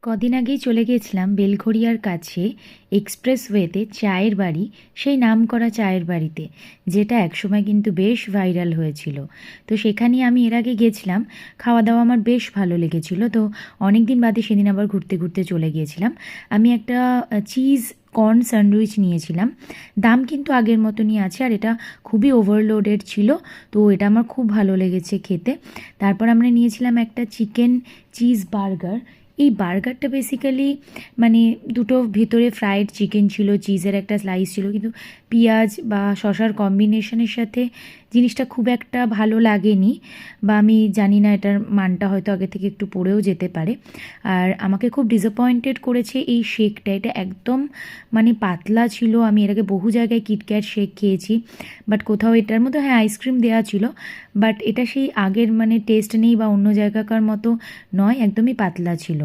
কদিন আগেই চলে গিয়েছিলাম বেলঘড়িয়ার কাছে এক্সপ্রেসওয়েতে চায়ের বাড়ি, সেই নামকরা চায়ের বাড়িতে, যেটা একসময় কিন্তু বেশ ভাইরাল হয়েছিল। তো সেখানেই আমি এর আগে গেছিলাম, খাওয়া দাওয়া আমার বেশ ভালো লেগেছিল। তো অনেক দিন বাদে সেদিন আবার ঘুরতে ঘুরতে চলে গিয়েছিলাম। আমি একটা চিজ কর্ন স্যান্ডউইচ নিয়েছিলাম। দাম কিন্তু আগের মতনই আছে, আর এটা খুবই ওভারলোডেড ছিল। তো এটা আমার খুব ভালো লেগেছে খেতে। তারপর আমরা নিয়েছিলাম একটা চিকেন চিজ বার্গার। এই বার্গারটা বেসিক্যালি মানে দুটো ভেতরে ফ্রাইড চিকেন ছিল, চিজের একটা স্লাইস ছিল, কিন্তু পেঁয়াজ বা শসার কম্বিনেশনের সাথে জিনিসটা খুব একটা ভালো লাগেনি, বা আমি জানি না, এটার মানটা হয়তো আগে থেকে একটু পড়েও যেতে পারে। আর আমাকে খুব ডিসঅ্যাপয়েন্টেড করেছে এই শেকটা। এটা একদম মানে পাতলা ছিল। আমি এর আগে বহু জায়গায় কিটক্যাট শেক খেয়েছি, বাট কোথাও এটার মধ্যে হ্যাঁ আইসক্রিম দেওয়া ছিল, বাট এটা সেই আগের মানে টেস্ট নেই বা অন্য জায়গাকার মতো নয়, একদমই পাতলা ছিল।